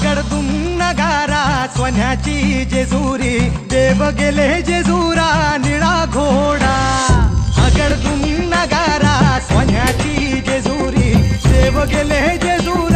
गडदुम नगारा सोन्याची जेजुरी, देव गेले जेजुरा निळा घोडा। गडदुम नगारा सोन्याची जेजुरी, देव गेले जेजुरा